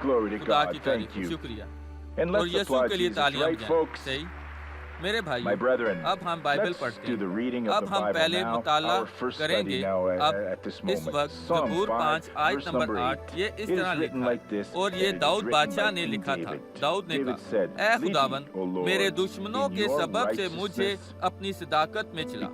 خدا کی تعریف، شکریہ۔ اور یسوع کے لیے تالیاں بجائیں۔ صحیح میرے بھائیو، اب ہم بائبل پڑھتے ہیں۔ اب ہم پہلے مطالعہ کریں گے۔ اب اس وقت زبور 5 آیت نمبر 8 یہ اس طرح لکھا ہے، اور یہ داؤد بادشاہ نے لکھا تھا۔ داؤد نے کہا، اے خداوند، میرے دشمنوں کے سبب سے مجھے اپنی صداقت میں چلا،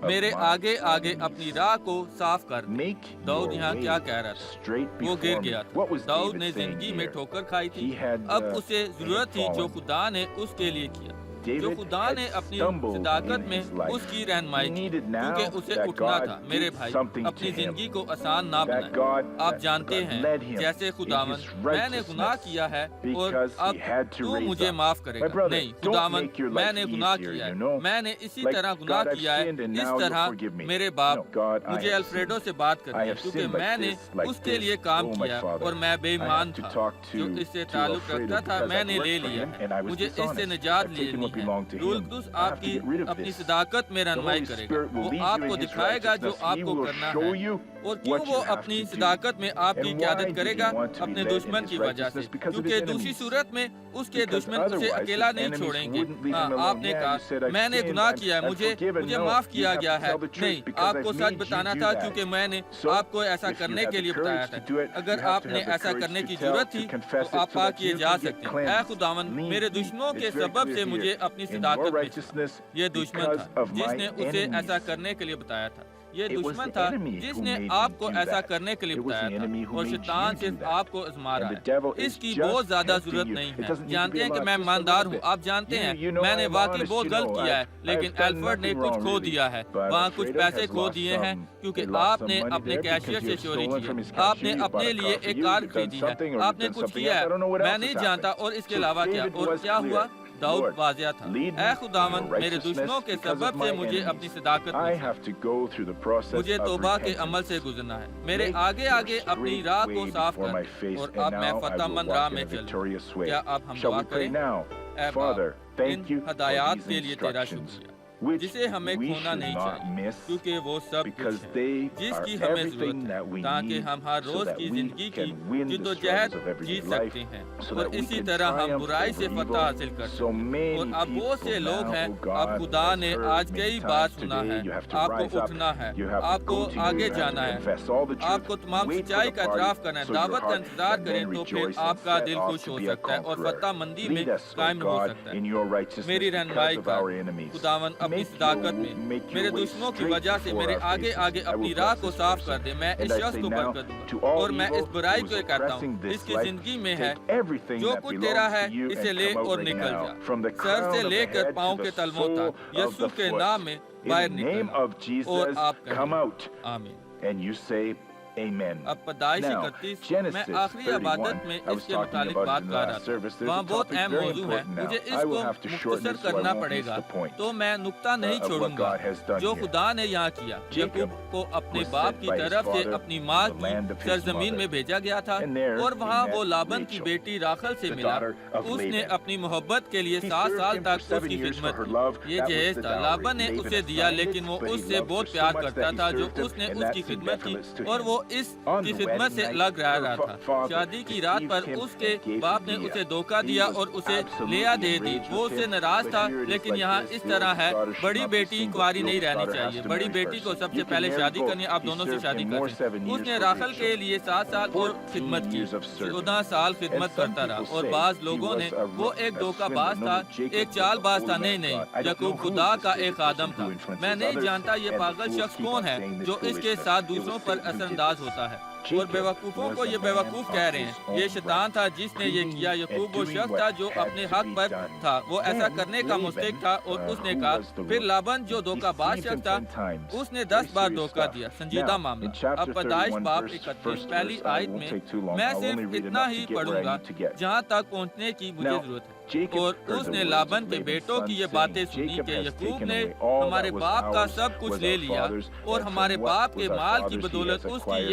میرے آگے آگے اپنی راہ کو صاف کر دے۔ داؤد یہاں کیا کہہ رہا تھا؟ وہ گر گیا تھا۔ داؤد نے زندگی میں ٹھوکر کھائی تھی، اب اسے ضرورت تھی جو خدا نے اس کے لیے کیا، جو خدا نے اپنی صداقت میں اس کی رہنمائی کی، کیونکہ اسے اٹھنا تھا۔ میرے بھائی، اپنی زندگی کو آسان نہ بنائیں۔ آپ جانتے ہیں جیسے خداوند میں نے گناہ کیا ہے اور اب تو مجھے معاف کرے گا۔ نہیں خداوند، میں نے گناہ کیا ہے، میں نے اسی طرح گناہ کیا ہے، اس طرح میرے باپ مجھے الفریڈو سے بات کرنی ہے، کیونکہ میں نے اس کے لیے کام کیا اور میں بے ایمان تھا، جو اس سے تعلق رکھتا تھا میں نے لے لیا ہے، مجھے اس سے نجات لینی ہے۔ روح القدس آپ کی اپنی صداقت میں رہنمائی کرے گا، وہ آپ کو دکھائے گا جو آپ کو کرنا ہے۔ اور کیوں وہ اپنی صداقت میں آپ کی قیادت کرے گا؟ اپنے دشمن کی وجہ سے، کیونکہ دوسری صورت میں اس کے دشمن اسے اکیلا نہیں چھوڑیں گے۔ ہاں، آپ نے کہا میں نے گناہ کیا ہے، مجھے معاف کیا گیا ہے۔ نہیں، آپ کو سچ بتانا تھا، کیونکہ میں نے آپ کو ایسا کرنے کے لیے بتایا تھا۔ اگر آپ نے ایسا کرنے کی ضرورت تھی تو آپ پاک کیے جا سکتے ہیں۔ اے خداوند، میرے دشمنوں کے سبب سے مجھے اپنی صداقت میں چلا۔ یہ دشمن تھا جس نے اسے ایسا کرنے کے لیے بتایا تھا، یہ دشمن تھا جس نے آپ کو ایسا کرنے کے لیے بتایا تھا، اور شیطان صرف آپ کو آزما رہا ہے۔ اس کی بہت زیادہ ضرورت نہیں ہے۔ جانتے ہیں کہ میں ایماندار ہوں، آپ جانتے ہیں میں نے واقعی بہت غلط کیا ہے، لیکن ایلفرڈ نے کچھ کھو دیا ہے، وہاں کچھ پیسے کھو دیے ہیں، کیونکہ آپ نے اپنے کیشیئر سے چوری کی ہے، آپ نے اپنے لیے ایک کار خریدی ہے، آپ نے کچھ کیا ہے، میں نہیں جانتا، اور اس کے علاوہ کیا، اور کیا ہوا؟ داؤد واضح تھا، اے خداوند، میرے دشمنوں کے سبب سے مجھے اپنی صداقت میں، مجھے توبہ کے عمل سے گزرنا ہے، میرے آگے آگے اپنی راہ کو صاف کر، اور اب میں فتح مند راہ میں چلوں۔ کیا اب ہم دعا کریں؟ اے باپ، ان ہدایات کے لیے تیرا شکریہ، جسے ہمیں کھونا نہیں چاہیے، کیونکہ وہ سب کچھ ہے جس کی ہمیں ضرورت ہے، تاکہ ہم ہر روز کی زندگی کی جد و جہد جیت سکتے ہیں، اور اسی طرح ہم برائی سے فتح حاصل کر سکتے ہیں۔ اور اب بہت سے لوگ ہیں، اب خدا نے آج کئی بار سنا ہے، آپ کو اٹھنا ہے، آپ کو آگے جانا ہے، آپ کو تمام سچائی کا اعتراف کرنا ہے، دعوت کا انتظار کریں، تو پھر آپ کا دل خوش ہو سکتا ہے اور فتح مندی میں قائم ہو سکتا ہے۔ میری رہنمائی کر خداوند اپنی صداقت میں، میرے دشمنوں کی وجہ سے میرے آگے آگے اپنی راہ کو صاف کر دے۔ میں اس شخص کو برکت دوں، اور میں اس برائی کو کہتا ہوں اس کی زندگی میں ہے، جو کچھ تیرا ہے اسے لے اور نکل جا، سر سے لے کر پاؤں کے تلووں تک، یسوع کے نام میں باہر نکل، اور آپ کہیں آمین۔ اب پیدائش 31 میں آخری عبادت میں اس کے متعلق بات کر رہا تھا، وہاں بہت اہم موضوع ہے، مجھے اس کو مختصر کرنا پڑے گا، تو میں نقطہ نہیں چھوڑوں گا جو خدا نے یہاں کیا۔ یعقوب کو اپنے باپ کی طرف سے اپنی ماں کی سرزمین میں بھیجا گیا تھا، اور وہاں وہ لابن کی بیٹی راخل سے ملا، اس نے اپنی محبت کے لیے 7 سال تک اس کی خدمت کی۔ یہ جہیز تھا، لابن نے اسے دیا، لیکن وہ اس سے بہت پیار کرتا تھا جو اس نے اس کی خدمت کی، اور وہ اس کی خدمت سے الگ رہا تھا۔ شادی کی رات پر اس کے باپ نے اسے دھوکہ دیا اور اسے لیا دے دی، وہ اس سے ناراض تھا، لیکن یہاں اس طرح ہے، بڑی بیٹی کنواری نہیں رہنی چاہیے، بڑی بیٹی کو سب سے پہلے شادی کرنی ہے، آپ دونوں سے شادی کریں۔ اس نے راخل کے لیے 7 سال اور خدمت کی، 14 سال خدمت کرتا رہا، اور بعض لوگوں نے وہ ایک دھوکہ باز تھا، ایک چال باز تھا۔ نہیں، یعقوب خدا کا ایک خادم تھا۔ میں نہیں جانتا یہ پاگل شخص کون ہے جو اس کے ساتھ دوسروں پر اثر انداز ہوتا ہے، اور بیوقوفوں کو یہ بیوقوف کہہ رہے ہیں۔ یہ شیطان تھا جس نے یہ کیا۔ یعقوب وہ شخص تھا جو اپنے حق پر تھا، وہ ایسا کرنے کا مستحق تھا، اور اس نے کہا۔ پھر لابن جو دھوکہ باز شخص تھا، اس نے 10 بار دھوکہ دیا، سنجیدہ معاملہ۔ اب پیدائش باب 31 پہلی آیت میں میں صرف اتنا ہی پڑھوں گا جہاں تک پہنچنے کی مجھے ضرورت ہے۔ اور اس نے لابن کے بیٹوں کی یہ باتیں سنی کہ یعقوب نے ہمارے باپ کا سب کچھ لے لیا، اور ہمارے باپ کے مال کی بدولت اس کی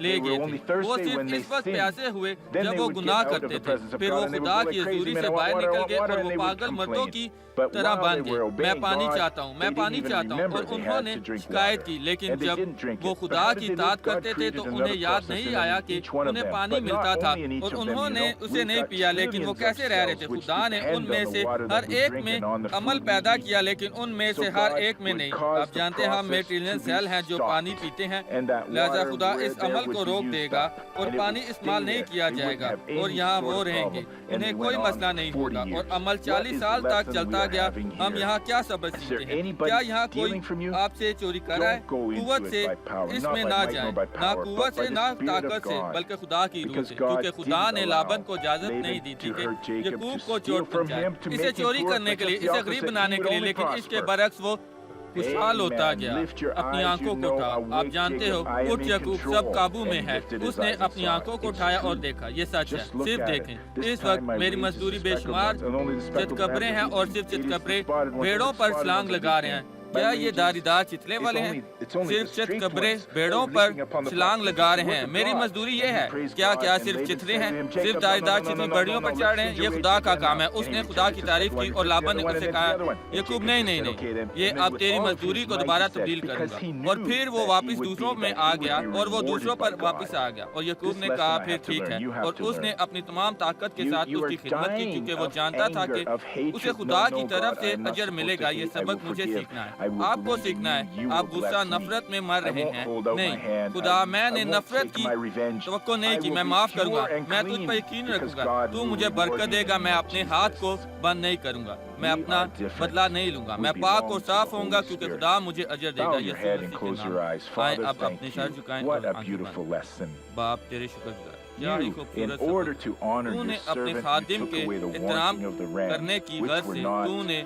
لے گئے تھے۔ وہ صرف اس وقت پیاسے ہوئے جب وہ گناہ کرتے تھے، پھر وہ خدا کی حضوری سے باہر نکل گئے اور وہ پاگل مردوں کی طرح بن گئے، میں پانی چاہتا ہوں، میں پانی چاہتا ہوں، اور انہوں نے شکایت کی، لیکن جب وہ خدا کی اطاعت کرتے تھے تو انہیں یاد نہیں آیا کہ انہیں پانی ملتا تھا اور انہوں نے اسے نہیں پیا، لیکن وہ کیسے رہ رہے تھے؟ خدا نے ان میں سے ہر ایک میں عمل پیدا کیا لیکن ان میں سے ہر ایک میں نہیں۔ آپ جانتے ہیں ہم میں ٹریلین سیل ہیں جو پانی پیتے ہیں، لہذا خدا اس عمل کو روک دے گا اور پانی استعمال نہیں کیا جائے گا اور یہاں وہ رہیں گے، انہیں کوئی مسئلہ نہیں ہوگا، اور عمل 40 سال تک چلتا گیا۔ ہم یہاں کیا سبق سیکھتے ہیں؟ کیا یہاں کوئی آپ سے چوری کر رہا ہے؟ قوت سے اس میں نہ جائیں، نہ قوت سے نہ طاقت سے، بلکہ خدا کی روح سے، کیونکہ خدا نے لابن کو اجازت نہیں دی تھی کہ یعقوب کو چوٹ پہنچائے، اسے چوری کرنے کے لیے، اسے غریب بنانے کے لیے، لیکن اس کے برعکس وہ خوشحال ہوتا گیا۔ اپنی آنکھوں کو اٹھاؤ، آپ جانتے ہو، اٹھ یعقوب، سب قابو میں ہے۔ اس نے اپنی آنکھوں کو اٹھایا اور دیکھا، یہ سچ ہے، صرف دیکھیں۔ اس وقت میری مزدوری بے شمار چتکبرے ہیں اور صرف چتکبرے بھیڑوں پر چھلانگ لگا رہے ہیں۔ کیا یہ داری دار چتلے والے ہیں؟ صرف چتکبرے بھیڑوں پر چھلانگ لگا رہے ہیں۔ میری مزدوری یہ ہے، کیا صرف چتلے ہیں؟ صرف داری دار چتلی بڑیوں پر چڑھ رہے ہیں؟ یہ خدا کا کام ہے۔ اس نے خدا کی تعریف کی اور لابن نے اسے کہا، یعقوب نہیں، یہ اب تیری مزدوری کو دوبارہ تبدیل کروں گا۔ اور پھر وہ واپس دوسروں میں آ گیا اور وہ دوسروں پر واپس آ گیا، اور یعقوب نے کہا پھر ٹھیک ہے، اور اس نے اپنی تمام طاقت کے ساتھ اس کی خدمت کی، کیونکہ وہ جانتا تھا کہ اسے خدا کی طرف سے اجر ملے گا۔ یہ سبق مجھے سیکھنا ہے، آپ کو سیکھنا ہے۔ آپ غصہ نفرت میں مر رہے ہیں، نہیں خدا میں نے نفرت کی توقع نہیں کی، میں معاف کروں گا، میں تجھ پر یقین رکھوں گا، تو مجھے برکت دے گا، میں اپنے ہاتھ کو بند نہیں کروں گا، میں اپنا بدلہ نہیں لوں گا، میں پاک اور صاف ہوں گا کیونکہ خدا مجھے اجر دے گا۔ یسوع مسیح کے نام آئیں اب اپنے سر جھکائیں اور آنکھیں بند۔ باپ تیرے شکر گزار، کیا ہی خوبصورت سبق۔ تو نے اپنے خادم کے احترام کرنے کی غرض سے تو نے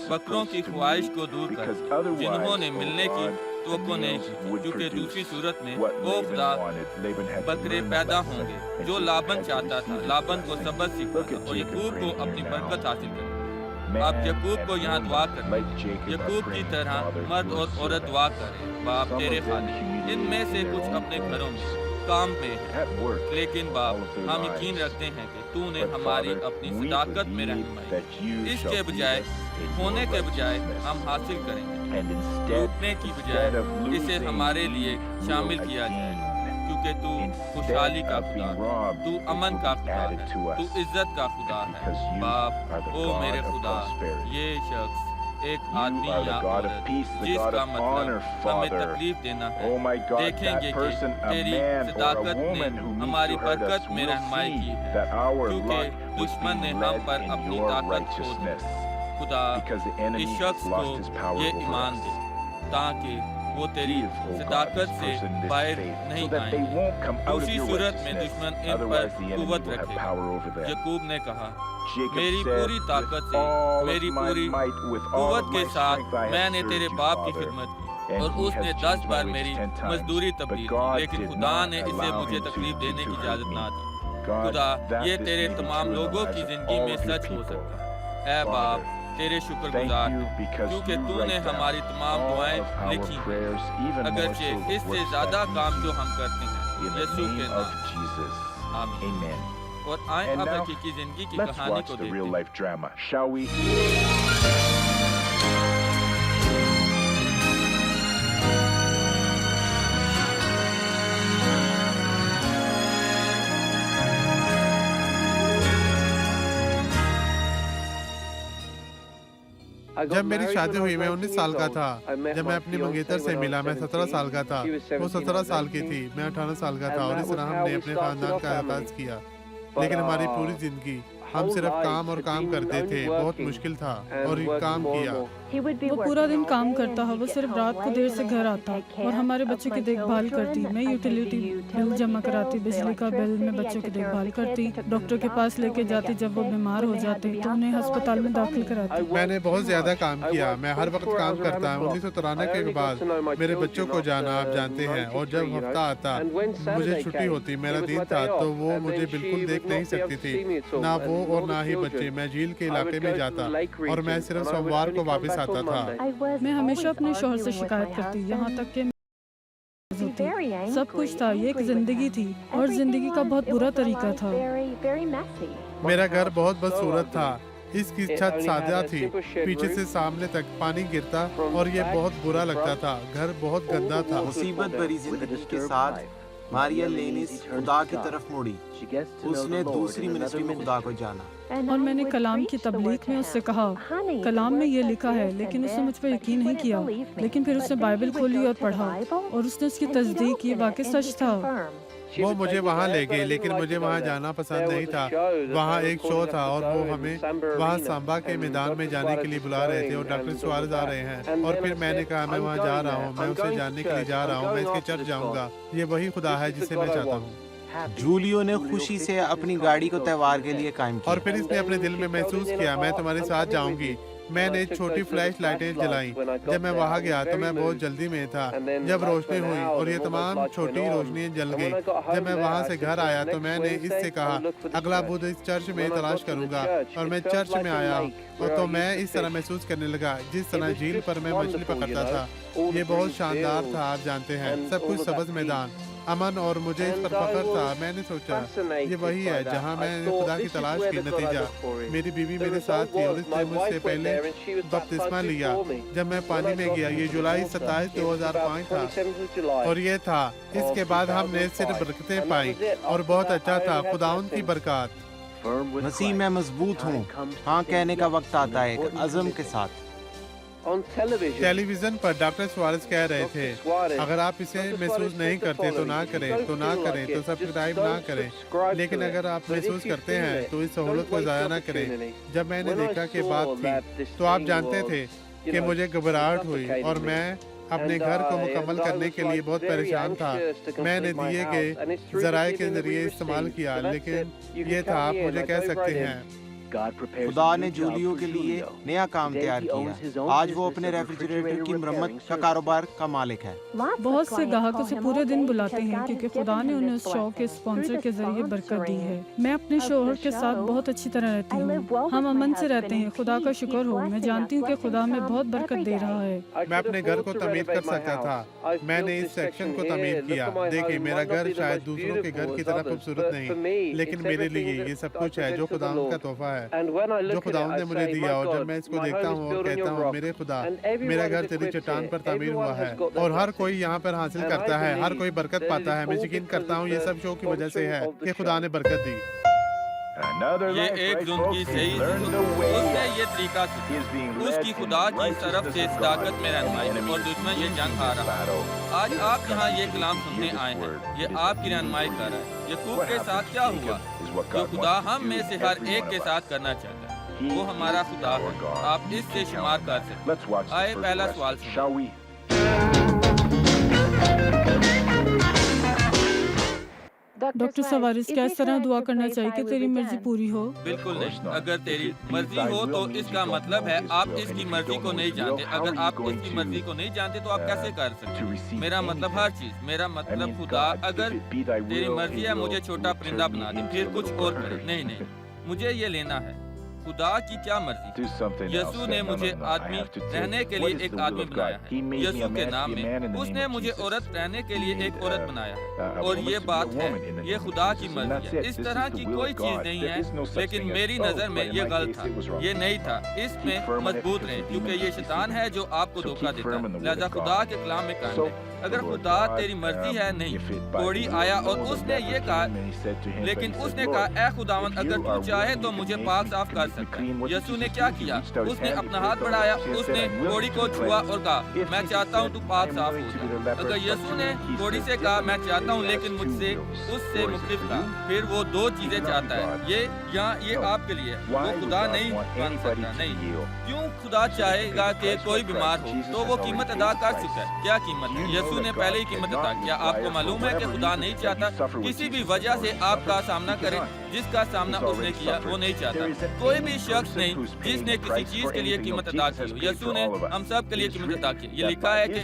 بکروں کی خواہش کو دور کر دیا جنہوں نے ملنے کی توقع نہیں کی تھی، کیونکہ دوسری صورت میں وہ خدا بکرے پیدا ہوں گے جو لابن چاہتا تھا۔ لابن کو سبق سیکھنا تھا اور یعقوب کو اپنی برکت حاصل کرنا۔ آپ یعقوب کو یہاں دعا کریں، یعقوب کی طرح مرد اور عورت دعا کریں۔ باپ تیرے خادم ان میں سے کچھ اپنے گھروں میں کام میں ہے، لیکن باپ ہم یقین رکھتے ہیں کہ تو نے ہماری اپنی صداقت میں رہنمائی، اس کے بجائے کھونے کے بجائے ہم حاصل کریں گے، ٹوٹنے کی بجائے اسے ہمارے لیے شامل کیا جائے گا، کیونکہ تو خوشحالی کا خدا ہے، تو امن کا خدا ہے، تو عزت کا خدا ہے۔ باپ او میرے خدا، یہ شخص ایک آدمی یا عورت جس کا مطلب ہمیں تکلیف دینا ہے، دیکھیں گے کہ تیری صداقت نے ہماری برکت میں رہنمائی کی ہے، کیونکہ دشمن نے ہم پر اپنی طاقت کھو دی۔ خدا اس شخص کو یہ ایمان دے تاکہ وہ تیری صداقت سے باہر نہیں آئیں گے، دوسری صورت میں دشمن ان پر قوت رکھے گا۔ یعقوب نے کہا، میری پوری طاقت سے، میری پوری قوت کے ساتھ میں نے تیرے باپ کی خدمت کی، اور اس نے 10 بار میری مزدوری تبدیل کی، لیکن خدا نے اسے مجھے تکلیف دینے کی اجازت نہ دی۔ خدا یہ تیرے تمام لوگوں کی زندگی میں سچ ہو سکتا ہے۔ اے باپ تیرے شکر گزار ہیں کیونکہ تو نے ہماری تمام دعائیں لکھی ہیں، اگرچہ اس سے زیادہ کام جو ہم کرتے ہیں، یسوع کے نام آمین۔ اور آئیں اب حقیقی زندگی کی کہانی کو دیکھتے ہیں۔ جب میری شادی ہوئی میں 19 سال کا تھا۔ جب میں اپنی منگیتر سے ملا میں 17 سال کا تھا، وہ 17 سال کی تھی، میں 18 سال کا تھا، اور اس طرح ہم نے اپنے خاندان کا آغاز کیا، لیکن ہماری پوری زندگی ہم صرف کام اور کام کرتے تھے، بہت مشکل تھا اور کام کیا۔ وہ پورا دن کام کرتا ہے، وہ صرف رات کو دیر سے گھر آتا اور ہمارے بچے کی دیکھ بھال کرتی۔ میں یوٹیلیٹی بل جمع کراتی، بجلی کا بل، میں بچوں کی دیکھ بھال کرتی، ڈاکٹر کے پاس لے کے جاتی جب وہ بیمار ہو جاتے تو انہیں ہسپتال میں داخل کراتی۔ میں نے بہت زیادہ کام کیا، میں ہر وقت کام کرتا ہوں۔ 1993 کے بعد میرے بچوں کو جانا آپ جانتے ہیں، اور جب ہفتہ آتا مجھے چھٹی ہوتی، میرا دن تھا، تو وہ مجھے بالکل دیکھ نہیں سکتی تھی، نہ وہ اور نہ ہی بچے۔ میں جھیل کے علاقے میں جاتا اور میں صرف سوموار کو واپس آتا تھا۔ میں ہمیشہ اپنے شوہر سے شکایت کرتی، یہاں تک کہ تھی، سب کچھ تھا، یہ ایک زندگی تھی اور زندگی کا بہت برا طریقہ تھا۔ میرا گھر بہت بدصورت تھا، اس کی چھت سادہ تھی، پیچھے سے سامنے تک پانی گرتا اور یہ بہت برا لگتا تھا، گھر بہت گندا تھا۔ مصیبت بھری زندگی کے ساتھ ماریا لینس خدا کی طرف مڑی، اس نے دوسری منسٹری میں خدا کو جانا۔ اور میں نے کلام کی تبلیغ میں اس سے کہا، کلام میں یہ لکھا ہے، لیکن اس نے مجھ پر یقین نہیں کیا، لیکن پھر اس نے بائبل کھولی اور پڑھا اور اس نے اس کی تصدیق کی، واقعی سچ تھا۔ وہ مجھے وہاں لے گئے، لیکن مجھے وہاں جانا پسند نہیں تھا۔ وہاں ایک شو تھا اور وہ ہمیں وہاں سامبا کے میدان میں جانے کے لیے بلا رہے تھے اور ڈاکٹر سوارز آ رہے ہیں، اور پھر میں نے کہا میں وہاں جا رہا ہوں، میں اسے جاننے کے لیے جا رہا ہوں، میں اس کے چرچ جاؤں گا، یہ وہی خدا ہے جسے میں چاہتا ہوں۔ جولیو نے خوشی سے اپنی گاڑی کو تہوار کے لیے قائم کیا، اور پھر اس نے اپنے دل میں محسوس کیا میں تمہارے ساتھ جاؤں گی۔ میں نے چھوٹی فلیش لائٹیں جلائیں، جب میں وہاں گیا تو میں بہت جلدی میں تھا، جب روشنی ہوئی اور یہ تمام چھوٹی روشنیاں جل گئی۔ جب میں وہاں سے گھر آیا تو میں نے اس سے کہا اگلا بدھ اس چرچ میں تلاش کروں گا، اور میں چرچ میں آیا اور تو میں اس طرح محسوس کرنے لگا جس طرح جھیل پر میں مچھلی پکڑتا تھا۔ یہ بہت شاندار تھا، آپ جانتے ہیں، سب کچھ سبز میدان، امن، اور مجھے اس پر فخر تھا۔ میں نے سوچا یہ وہی ہے جہاں میں نے خدا کی تلاش کی۔ نتیجہ میری بیوی میرے ساتھ تھی اور اس نے مجھ سے پہلے بپتسمہ لیا جب میں پانی میں گیا۔ یہ جولائی 27، 2005 تھا، اور یہ تھا اس کے بعد ہم نے صرف برکتیں پائیں اور بہت اچھا تھا، خداوند کی برکات۔ مسیح میں مضبوط ہوں، ہاں کہنے کا وقت آتا ہے ایک عزم کے ساتھ۔ ٹیلی ویژن پر ڈاکٹر سوارز کہہ رہے تھے اگر آپ اسے محسوس نہیں کرتے تو نہ کریں، تو نہ کریں، تو سبسکرائب نہ کریں، لیکن اگر آپ محسوس کرتے ہیں تو اس سہولت کو ضائع نہ کریں۔ جب میں نے دیکھا کہ بات تھی تو آپ جانتے تھے کہ مجھے گھبراہٹ ہوئی اور میں اپنے گھر کو مکمل کرنے کے لیے بہت پریشان تھا۔ میں نے دیے کے ذرائع کے ذریعے استعمال کیا، لیکن یہ تھا آپ مجھے کہہ سکتے ہیں خدا نے جولیو کے لیے نیا کام تیار کیا، آج وہ اپنے ریفریجریٹر کی مرمت کا کاروبار کا مالک ہے۔ بہت سے گاہک اسے پورے دن بلاتے ہیں کیونکہ خدا نے انہیں اس شو کے اسپانسر کے ذریعے برکت دی ہے۔ میں اپنے شوہر کے ساتھ بہت اچھی طرح رہتی ہوں، ہم امن سے رہتے ہیں، خدا کا شکر ہو۔ میں جانتی ہوں کہ خدا ہمیں بہت برکت دے رہا ہے۔ میں اپنے گھر کو تعمیر کر سکتا تھا، میں نے اس سیکشن کو تعمیر کیا۔ دیکھیں میرا گھر شاید دوسروں کے گھر کی طرح خوبصورت نہیں، لیکن میرے لیے یہ سب کچھ ہے جو خدا کا تحفہ ہے، جو خداوند نے مجھے دیا۔ اور جب میں اس کو دیکھتا ہوں اور کہتا ہوں میرے خدا، میرا گھر تیری چٹان پر تعمیر ہوا ہے، اور ہر کوئی یہاں پر حاصل کرتا ہے، ہر کوئی برکت پاتا ہے۔ میں یقین کرتا ہوں یہ سب شو کی وجہ سے ہے کہ خدا نے برکت دی۔ یہ ایک زندگی صحیح اس نے یہ طریقہ سیکھا، اس کی خدا کی طرف سے صداقت میں رہنمائی، اور دشمن یہ جنگ ہار رہا ہے۔ آج آپ یہاں یہ کلام سننے آئے ہیں، یہ آپ کی رہنمائی کر رہا ہے۔ یعقوب کے ساتھ کیا ہوا جو خدا ہم میں سے ہر ایک کے ساتھ کرنا چاہتا ہے؟ وہ ہمارا خدا ہے، آپ اس سے شمار کر سکتے۔ آئے پہلا سوال سنیں۔ ڈاکٹر سوارز، کیا اس طرح دعا کرنا چاہیے کہ تیری مرضی پوری ہو؟ بالکل نہیں، اگر تیری مرضی ہو تو اس کا مطلب ہے آپ اس کی مرضی کو نہیں جانتے۔ اگر آپ اس کی مرضی کو نہیں جانتے تو آپ کیسے کر سکتے؟ میرا مطلب ہر چیز، میرا مطلب خدا اگر تیری مرضی ہے مجھے چھوٹا پرندہ بنا دے، پھر کچھ اور کرے۔ نہیں، مجھے یہ لینا ہے۔ خدا کی کیا مرضی؟ یسوع نے مجھے آدمی رہنے کے لیے ایک آدمی بنایا ہے، یسوع کے نام میں۔ اس نے مجھے عورت رہنے کے لیے ایک عورت بنایا ہے، اور یہ بات ہے، یہ خدا کی مرضی ہے۔ اس طرح کی کوئی چیز نہیں ہے، لیکن میری نظر میں یہ غلط تھا، یہ نہیں تھا۔ اس میں مضبوط رہیں، کیونکہ یہ شیطان ہے جو آپ کو دھوکہ دیتا ہے۔ لہذا خدا کے کلام میں قائم رہیں۔ اگر خدا تیری مرضی ہے نہیں، کوڑی آیا اور اس نے یہ کہا، لیکن اس نے کہا اے خداوند اگر تو چاہے تو مجھے پاک صاف کر سکتا ہے۔ یسوع نے کیا کیا؟ اس نے اپنا ہاتھ بڑھایا، اس نے کوڑی کو چھوا اور کہا میں چاہتا ہوں تو پاک صاف ہو جائے۔ اگر یسوع نے کوڑی سے کہا میں چاہتا ہوں لیکن مجھ سے اس سے مختلف کہا، پھر وہ دو چیزیں چاہتا ہے۔ یہ آپ کے لیے وہ خدا نہیں بن سکتا۔ نہیں، کیوں خدا چاہے گا کہ کوئی بیمار ہو؟ تو وہ قیمت ادا کر چکا ہے۔ کیا قیمت ہے؟ یسوع نے پہلے ہی قیمت ادا کیا۔ آپ کو معلوم ہے کہ خدا نہیں چاہتا کسی بھی وجہ سے آپ کا سامنا کریں، جس کا سامنا اس نے کیا وہ نہیں چاہتا۔ کوئی بھی شخص نہیں جس نے کسی چیز کے لیے قیمت ادا کی ہو۔ یسوع نے ہم سب کے لیے قیمت ادا کی۔ یہ لکھا ہے کہ